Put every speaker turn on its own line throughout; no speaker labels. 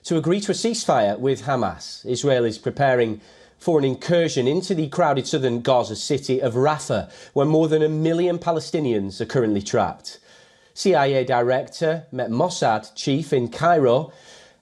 to agree to a ceasefire with Hamas. Israel is preparing for an incursion into the crowded southern Gaza city of Rafah, where more than 1 million Palestinians are currently trapped. CIA director met Mossad Chief in Cairo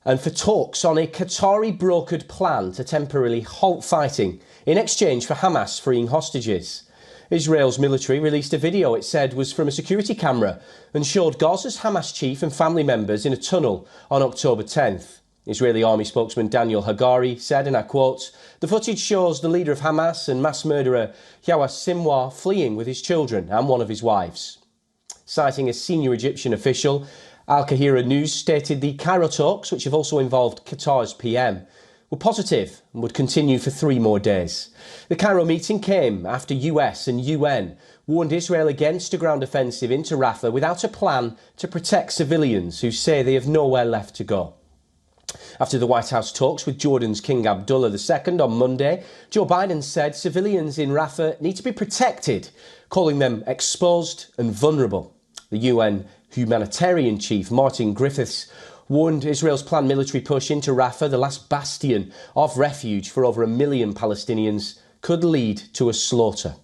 and for talks on a Qatari-brokered plan to temporarily halt fighting in exchange for Hamas freeing hostages. Israel's military released a video it said was from a security camera and showed Gaza's Hamas chief and family members in a tunnel on October 10th. Israeli army spokesman Daniel Hagari said, and I quote, "The footage shows the leader of Hamas and mass murderer Yahya Sinwar fleeing with his children and one of his wives." Citing a senior Egyptian official, Al Kahira News stated the Cairo talks, which have also involved Qatar's PM, were positive and would continue for 3 more days. The Cairo meeting came after US and UN warned Israel against a ground offensive into Rafah without a plan to protect civilians who say they have nowhere left to go. After the White House talks with Jordan's King Abdullah II on Monday, Joe Biden said civilians in Rafah need to be protected, calling them exposed and vulnerable. The UN humanitarian chief, Martin Griffiths, warned Israel's planned military push into Rafah, the last bastion of refuge for over 1 million Palestinians, could lead to a slaughter.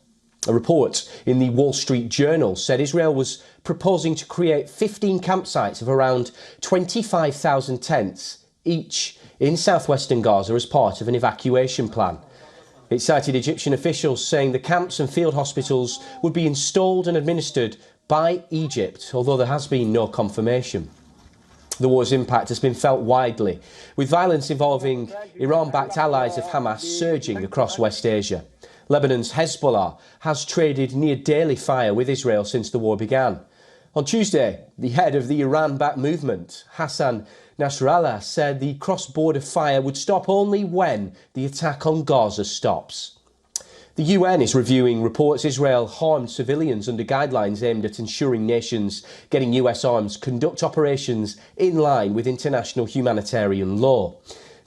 A report in the Wall Street Journal said Israel was proposing to create 15 campsites of around 25,000 tents, each in southwestern Gaza as part of an evacuation plan. It cited Egyptian officials saying the camps and field hospitals would be installed and administered by Egypt, although there has been no confirmation. The war's impact has been felt widely, with violence involving Iran-backed allies of Hamas surging across West Asia. Lebanon's Hezbollah has traded near-daily fire with Israel since the war began. On Tuesday, the head of the Iran-backed movement, Hassan Nasrallah, said the cross-border fire would stop only when the attack on Gaza stops. The UN is reviewing reports Israel harmed civilians under guidelines aimed at ensuring nations getting US arms conduct operations in line with international humanitarian law.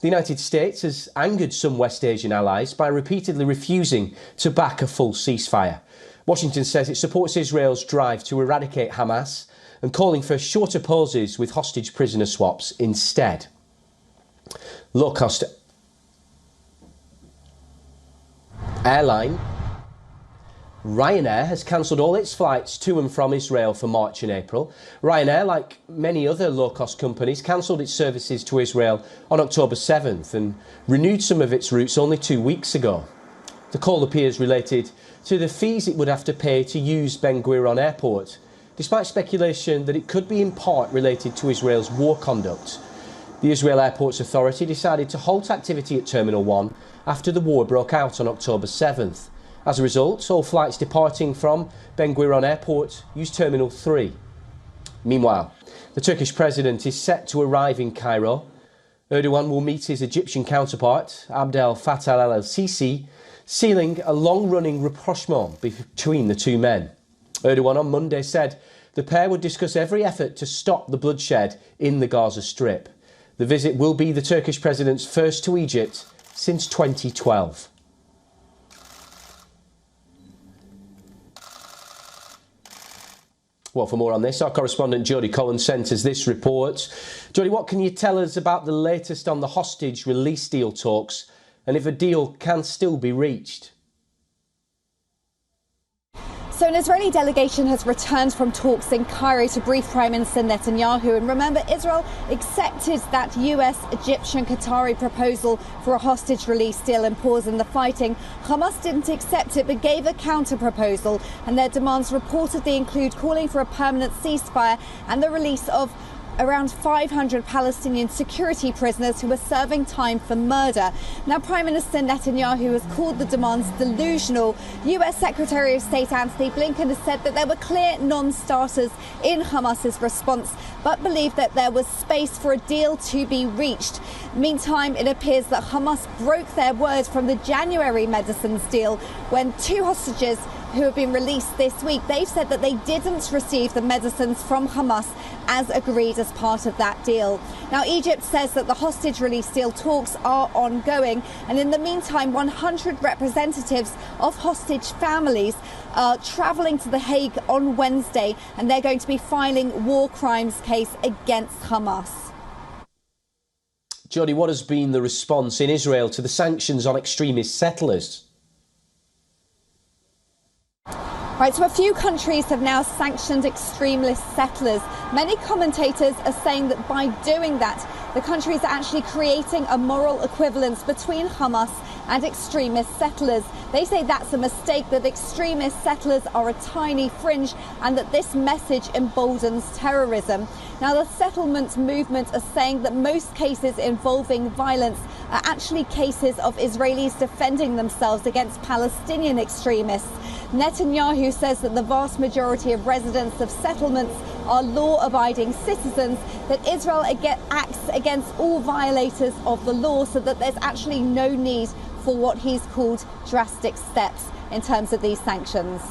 The United States has angered some West Asian allies by repeatedly refusing to back a full ceasefire. Washington says it supports Israel's drive to eradicate Hamas and calling for shorter pauses with hostage prisoner swaps instead. Low-cost airline Ryanair has cancelled all its flights to and from Israel for March and April. Ryanair, like many other low-cost companies, cancelled its services to Israel on October 7th and renewed some of its routes only 2 weeks ago. The call appears related to the fees it would have to pay to use Ben Gurion Airport, despite speculation that it could be in part related to Israel's war conduct. The Israel Airports Authority decided to halt activity at Terminal 1 after the war broke out on October 7th. As a result, all flights departing from Ben Gurion Airport use Terminal 3. Meanwhile, the Turkish president is set to arrive in Cairo. Erdogan will meet his Egyptian counterpart, Abdel Fattah el-Sisi, sealing a long-running rapprochement between the two men. Erdogan on Monday said the pair would discuss every effort to stop the bloodshed in the Gaza Strip. The visit will be the Turkish president's first to Egypt since 2012. Well, for more on this, our correspondent Jodie Cohen sent us this report. Jodie, what can you tell us about the latest on the hostage release deal talks and if a deal can still be reached?
So an Israeli delegation has returned from talks in Cairo to brief Prime Minister Netanyahu. And remember, Israel accepted that US, Egyptian, Qatari proposal for a hostage release deal and pause in the fighting. Hamas didn't accept it, but gave a counter proposal. And their demands reportedly include calling for a permanent ceasefire and the release of around 500 Palestinian security prisoners who were serving time for murder. Now, Prime Minister Netanyahu has called the demands delusional. US Secretary of State Antony Blinken has said that there were clear non-starters in Hamas's response, but believed that there was space for a deal to be reached. Meantime, it appears that Hamas broke their word from the January medicines deal when 2 hostages who have been released this week, they've said that they didn't receive the medicines from Hamas as agreed as part of that deal. Now, Egypt says that the hostage release deal talks are ongoing, and in the meantime, 100 representatives of hostage families are travelling to The Hague on Wednesday, and they're going to be filing war crimes case against Hamas.
Jodie, what has been the response in Israel to the sanctions on extremist settlers?
Right, so a few countries have now sanctioned extremist settlers. Many commentators are saying that by doing that, the countries are actually creating a moral equivalence between Hamas and extremist settlers. They say that's a mistake, that extremist settlers are a tiny fringe and that this message emboldens terrorism. Now, the settlement movement are saying that most cases involving violence are actually cases of Israelis defending themselves against Palestinian extremists. Netanyahu says that the vast majority of residents of settlements are law-abiding citizens, that Israel acts against all violators of the law, so that there's actually no need for what he's called drastic steps in terms of these sanctions.